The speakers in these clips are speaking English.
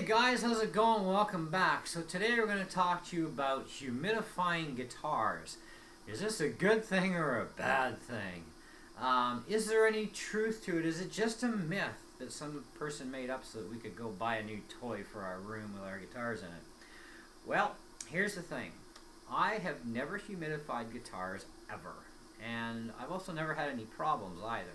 Guys, how's it going? Welcome back. So today we're going to talk to you about humidifying guitars. Is this a good thing or a bad thing? Is there any truth to it? Is it just a myth that some person made up so that we could go buy a new toy for our room with our guitars in it? Well, here's the thing. I have never humidified guitars ever, and I've also never had any problems either.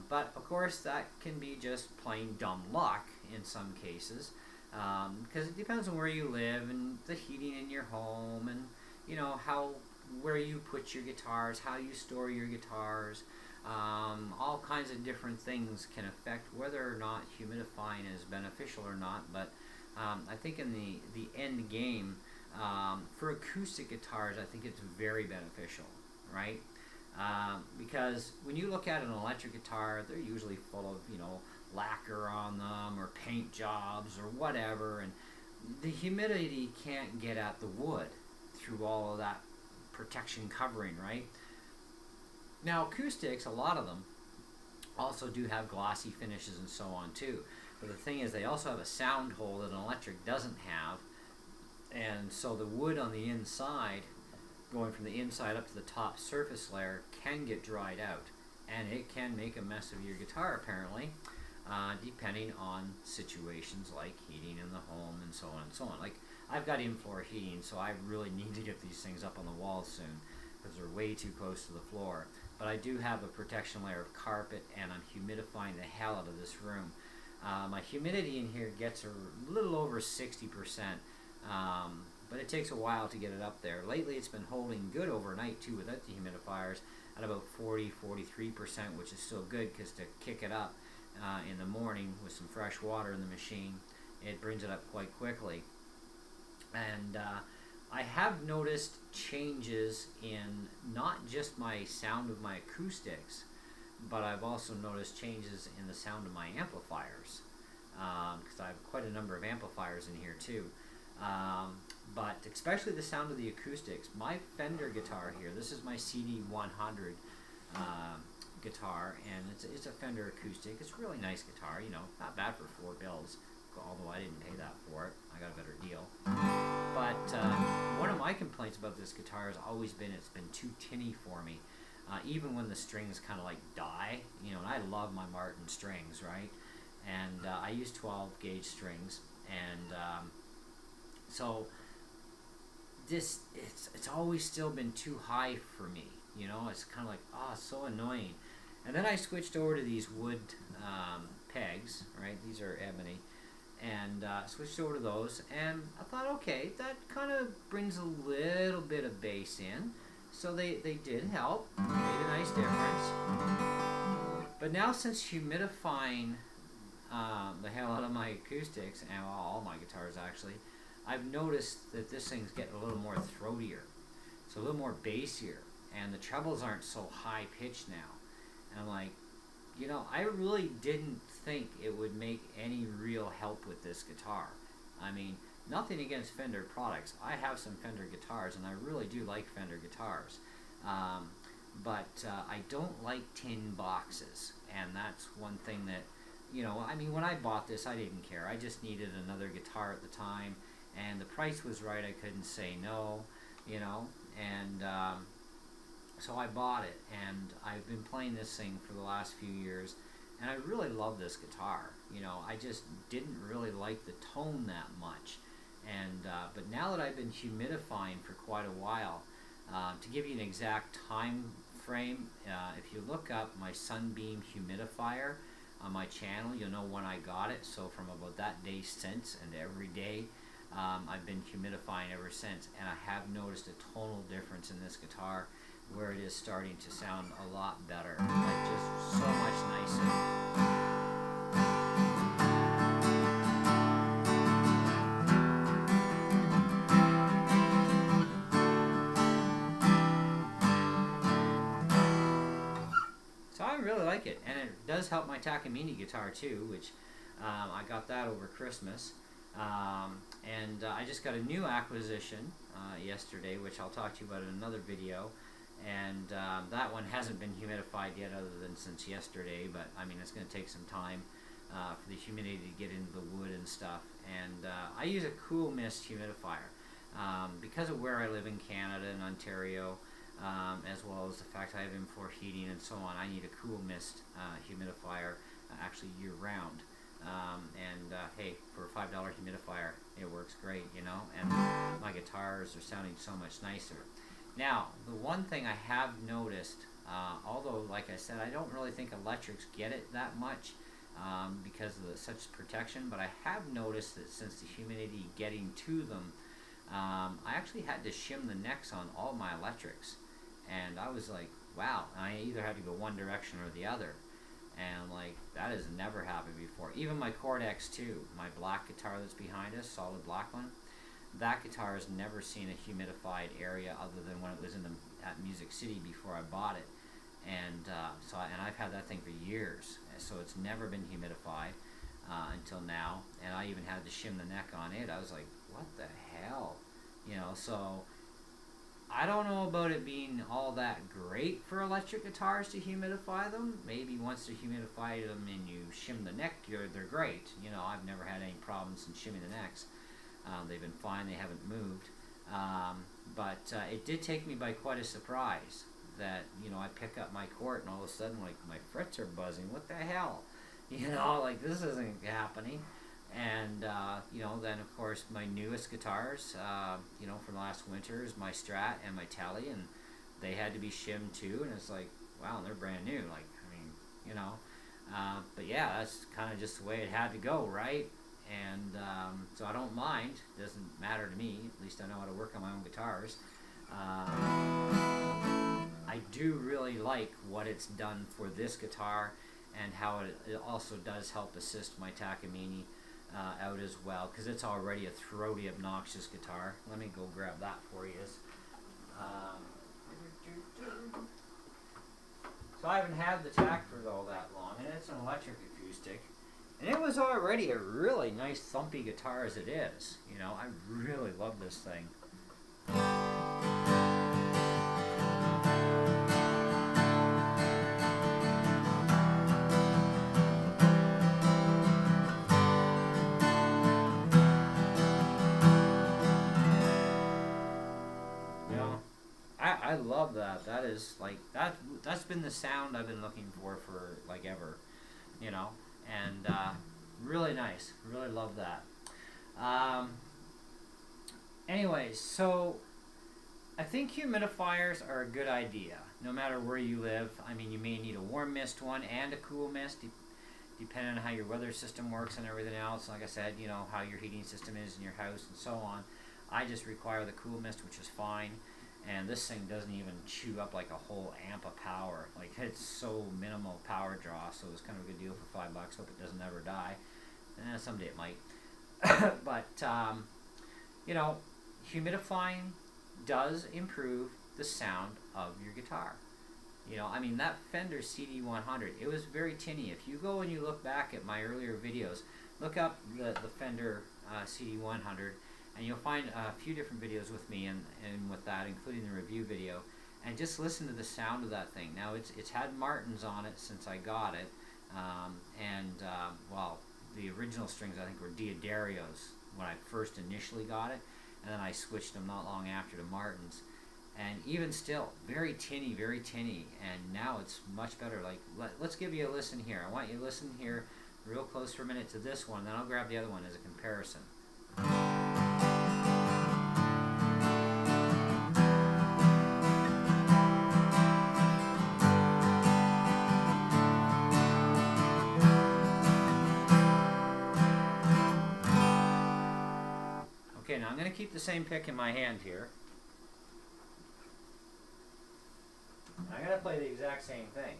But of course that can be just plain dumb luck in some cases, because it depends on where you live and the heating in your home, and you know where you put your guitars, how you store your guitars. All kinds of different things can affect whether or not humidifying is beneficial or not. But I think in the end game, for acoustic guitars, I think it's very beneficial, right? Because when you look at an electric guitar, they're usually full of, lacquer on them or paint jobs or whatever, and the humidity can't get at the wood through all of that protection covering, right? Now acoustics, a lot of them also do have glossy finishes and so on too, but the thing is they also have a sound hole that an electric doesn't have, and so the wood on the inside, going from the inside up to the top surface layer, can get dried out, and it can make a mess of your guitar apparently, depending on situations like heating in the home and so on and so on. Like, I've got in-floor heating, so I really need to get these things up on the walls soon because they're way too close to the floor. But I do have a protection layer of carpet, and I'm humidifying the hell out of this room. My humidity in here gets a little over 60%, but it takes a while to get it up there. Lately it's been holding good overnight too without the humidifiers at about 40-43%, which is still good, because to kick it up in the morning with some fresh water in the machine, it brings it up quite quickly. And I have noticed changes in not just my sound of my acoustics, but I've also noticed changes in the sound of my amplifiers, because I have quite a number of amplifiers in here too. But especially the sound of the acoustics. My Fender guitar here, this is my CD100 guitar, and it's a Fender acoustic. It's a really nice guitar, not bad for $4, although I didn't pay that for it. I got a better deal. But one of my complaints about this guitar has always been it's been too tinny for me, even when the strings kind of like die, and I love my Martin strings, right? And I use 12 gauge strings, and so it's always still been too high for me, it's kind of like, it's so annoying. And then I switched over to these wood pegs, right? These are ebony, and switched over to those, and I thought, okay, that kind of brings a little bit of bass in, so they did help, made a nice difference. But now, since humidifying the hell out of my acoustics, and all my guitars actually, I've noticed that this thing's getting a little more throatier. It's a little more bassier, and the trebles aren't so high pitched now. And I'm like, I really didn't think it would make any real help with this guitar. I mean, nothing against Fender products. I have some Fender guitars, and I really do like Fender guitars. But I don't like tin boxes, and that's one thing that, I mean, when I bought this, I didn't care. I just needed another guitar at the time, and the price was right. I couldn't say no, and so I bought it, and I've been playing this thing for the last few years, and I really love this guitar. I just didn't really like the tone that much, and but now that I've been humidifying for quite a while, to give you an exact time frame, if you look up my Sunbeam humidifier on my channel, you'll know when I got it. So from about that day since, and every day, I've been humidifying ever since, and I have noticed a tonal difference in this guitar, where it is starting to sound a lot better, like just so much nicer. So I really like it, and it does help my Takamine guitar too, which I got that over Christmas. And I just got a new acquisition yesterday, which I'll talk to you about in another video, and that one hasn't been humidified yet other than since yesterday, but I mean, it's going to take some time for the humidity to get into the wood and stuff, And I use a cool mist humidifier. Because of where I live in Canada and Ontario, as well as the fact I have indoor heating and so on, I need a cool mist humidifier actually year round. Hey, for a $5 humidifier, it works great, you know, and my guitars are sounding so much nicer. Now, the one thing I have noticed, although, like I said, I don't really think electrics get it that much because of such protection, but I have noticed that since the humidity getting to them, I actually had to shim the necks on all my electrics, and I was like, wow, I either had to go one direction or the other, and like, that has never happened before. Even my Chord X2, my black guitar that's behind us, solid black one, that guitar has never seen a humidified area other than when it was at Music City before I bought it, and I've had that thing for years, so it's never been humidified until now, and I even had to shim the neck on it. I was like, what the hell, you know? So I don't know about it being all that great for electric guitars to humidify them. Maybe once you humidify them and you shim the neck, they're great. You know, I've never had any problems in shimming the necks. They've been fine, they haven't moved. But it did take me by quite a surprise that, you know, I pick up my Chord and all of a sudden, like, my frets are buzzing. What the hell? You know, like, this isn't happening. And, you know, then, of course, my newest guitars, you know, from last winter is my Strat and my Tele, and they had to be shimmed too, and it's like, wow, they're brand new. Like, I mean, you know. But yeah, that's kind of just the way it had to go, right? And so I don't mind. It doesn't matter to me. At least I know how to work on my own guitars. I do really like what it's done for this guitar, and how it also does help assist my Takamine out as well, because it's already a throaty, obnoxious guitar. Let me go grab that for you. So I haven't had the TAC for all that long, and it's an electric acoustic. And it was already a really nice thumpy guitar as it is. You know, I really love this thing. You know, I love that. That is like, that's been the sound I've been looking for like ever. You know, and really nice. Really love that. Anyways, so I think humidifiers are a good idea, no matter where you live. I mean, you may need a warm mist one and a cool mist, depending on how your weather system works and everything else. Like I said, you know, how your heating system is in your house and so on. I just require the cool mist, which is fine. And this thing doesn't even chew up like a whole amp of power. Like, it's so minimal power draw, so it's kind of a good deal for $5. Hope it doesn't ever die. Someday it might. But, you know, humidifying does improve the sound of your guitar. You know, I mean, that Fender CD100, it was very tinny. If you go and you look back at my earlier videos, look up the Fender CD100, and you'll find a few different videos with me and with that, including the review video, and just listen to the sound of that thing. Now, it's had Martins on it since I got it, well, the original strings I think were Diodarios when I first initially got it, and then I switched them not long after to Martins. And even still, very tinny, and now it's much better. Like, let's give you a listen here. I want you to listen here real close for a minute to this one, then I'll grab the other one as a comparison. Okay, now I'm going to keep the same pick in my hand here. I'm going to play the exact same thing.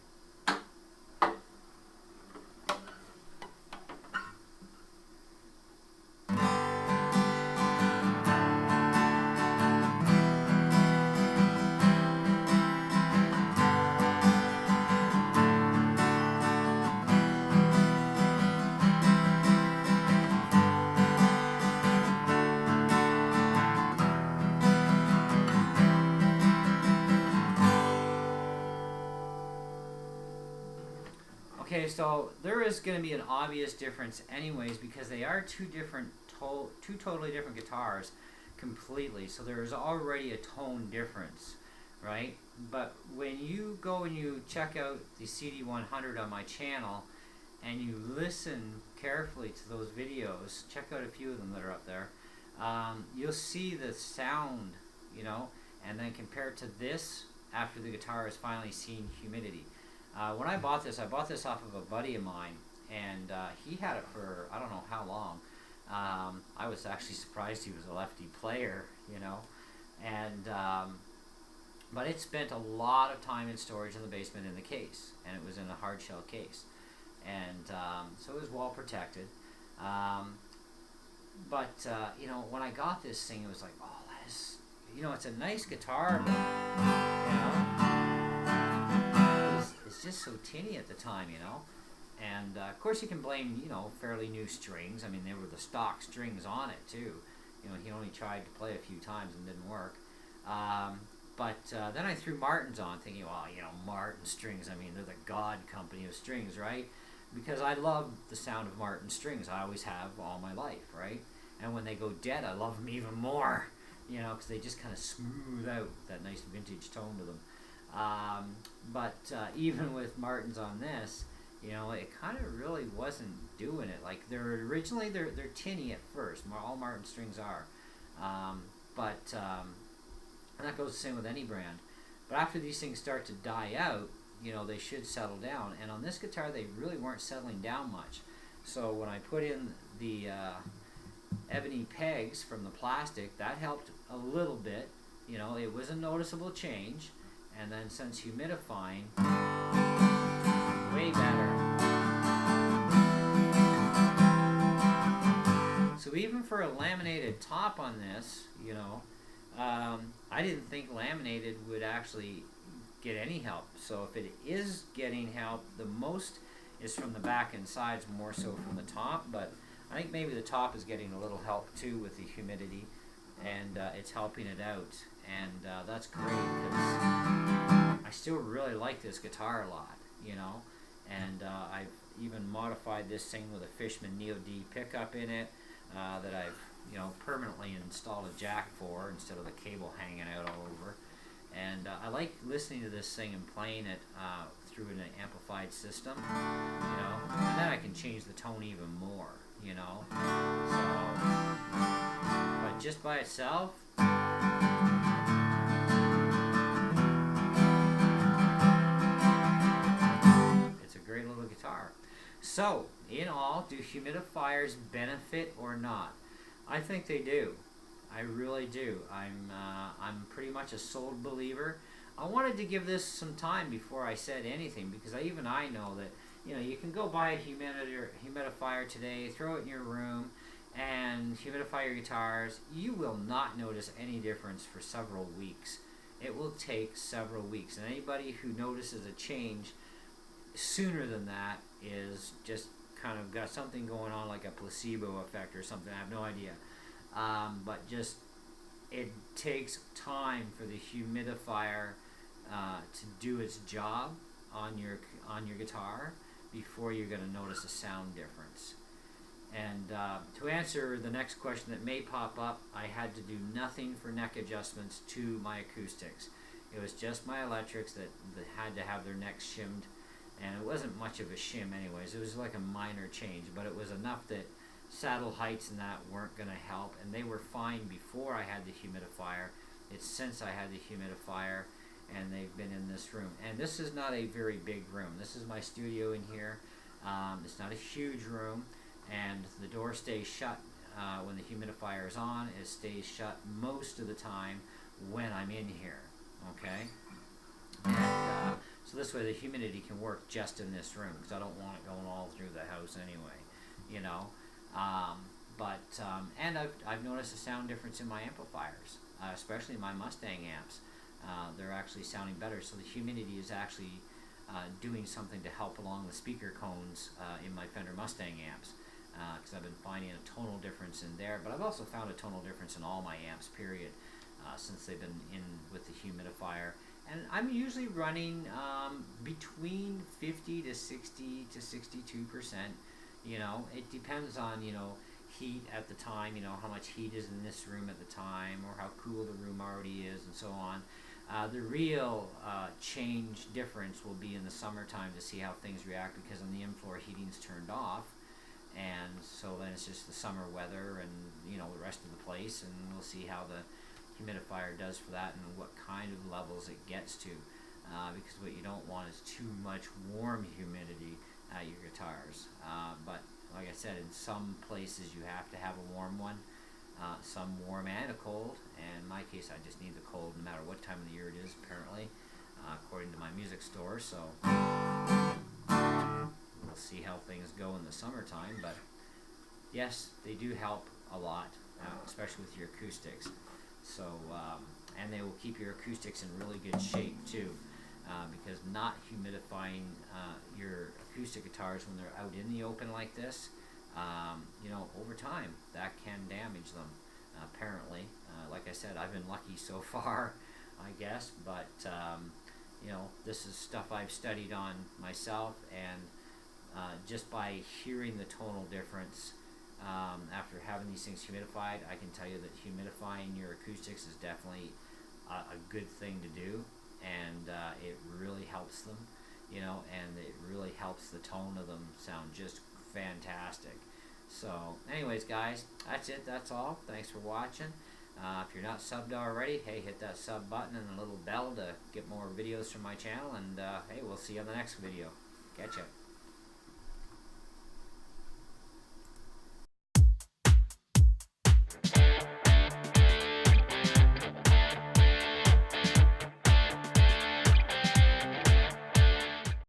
Okay, so there is going to be an obvious difference anyways, because they are two different two totally different guitars completely. So there's already a tone difference, right? But when you go and you check out the CD100 on my channel and you listen carefully to those videos, check out a few of them that are up there, you'll see the sound, you know, and then compared to this after the guitar has finally seen humidity. When I bought this off of a buddy of mine, and he had it for I don't know how long. I was actually surprised he was a lefty player, you know, and but it spent a lot of time in storage in the basement in the case, and it was in a hard shell case, and so it was well protected. But you know, when I got this thing, it was like, oh, that is, you know, it's a nice guitar, but you know, it's just so tinny at the time, you know. And of course, you can blame, you know, fairly new strings. I mean, they were the stock strings on it too. You know, he only tried to play a few times and didn't work. But then I threw Martins on, thinking, well, you know, Martin strings. I mean, they're the god company of strings, right? Because I love the sound of Martin strings. I always have all my life, right? And when they go dead, I love them even more, you know, because they just kind of smooth out that nice vintage tone to them. But even with Martins on this, you know, it kind of really wasn't doing it. Like, they're tinny at first. All Martin strings are. And that goes the same with any brand. But after these things start to die out, you know, they should settle down. And on this guitar, they really weren't settling down much. So when I put in the ebony pegs from the plastic, that helped a little bit. You know, it was a noticeable change. And then since humidifying, way better. So even for a laminated top on this, you know, I didn't think laminated would actually get any help. So if it is getting help, the most is from the back and sides, more so from the top. But I think maybe the top is getting a little help too with the humidity, and it's helping it out. And that's great, because I still really like this guitar a lot, you know. And I've even modified this thing with a Fishman Neo D pickup in it that I've, you know, permanently installed a jack for instead of the cable hanging out all over. And I like listening to this thing and playing it through an amplified system, you know, and then I can change the tone even more, you know. So, but just by itself, it's a great little guitar. So, in all, do humidifiers benefit or not? I think they do. I really do. I'm pretty much a sold believer. I wanted to give this some time before I said anything, because I know that, you know, you can go buy a humidifier today, throw it in your room, and humidify your guitars. You will not notice any difference for several weeks. It will take several weeks, and anybody who notices a change sooner than that is just kind of got something going on, like a placebo effect or something. I have no idea. But just, it takes time for the humidifier to do its job on your guitar before you're going to notice a sound difference. And to answer the next question that may pop up, I had to do nothing for neck adjustments to my acoustics. It was just my electrics that had to have their necks shimmed, and it wasn't much of a shim anyways. It was like a minor change, but it was enough that saddle heights and that weren't going to help, and they were fine before I had the humidifier. It's since I had the humidifier, and they've been in this room. And this is not a very big room. This is my studio in here. It's not a huge room, and the door stays shut when the humidifier is on. It stays shut most of the time when I'm in here, okay? And so this way the humidity can work just in this room, because I don't want it going all through the house anyway, you know. And I've noticed a sound difference in my amplifiers, especially my Mustang amps. They're actually sounding better, so the humidity is actually doing something to help along the speaker cones in my Fender Mustang amps, because I've been finding a tonal difference in there, but I've also found a tonal difference in all my amps, period, since they've been in with the humidifier. And I'm usually running between 50 to 60 to 62%. You know, it depends on, you know, heat at the time, how much heat is in this room at the time, or how cool the room already is, and so on. The real change difference will be in the summertime to see how things react, because on the in-floor heating's turned off, and so then it's just the summer weather and the rest of the place, and we'll see how the humidifier does for that and what kind of levels it gets to, because what you don't want is too much warm humidity at your guitars. But like I said, in some places you have to have a warm one, some warm and a cold, and in my case I just need the cold no matter what time of the year it is, apparently, according to my music store. So we'll see how things go in the summertime, but yes, they do help a lot, especially with your acoustics. So and they will keep your acoustics in really good shape too, because not humidifying your acoustic guitars when they're out in the open like this, over time that can damage them, apparently. Like I said, I've been lucky so far, I guess, but this is stuff I've studied on myself, and just by hearing the tonal difference after having these things humidified, I can tell you that humidifying your acoustics is definitely a good thing to do, and it really helps them, and it really helps the tone of them sound just fantastic. So anyways, guys, that's it. That's all. Thanks for watching. If you're not subbed already, hey, hit that sub button and the little bell to get more videos from my channel, and hey, we'll see you on the next video. Catch ya.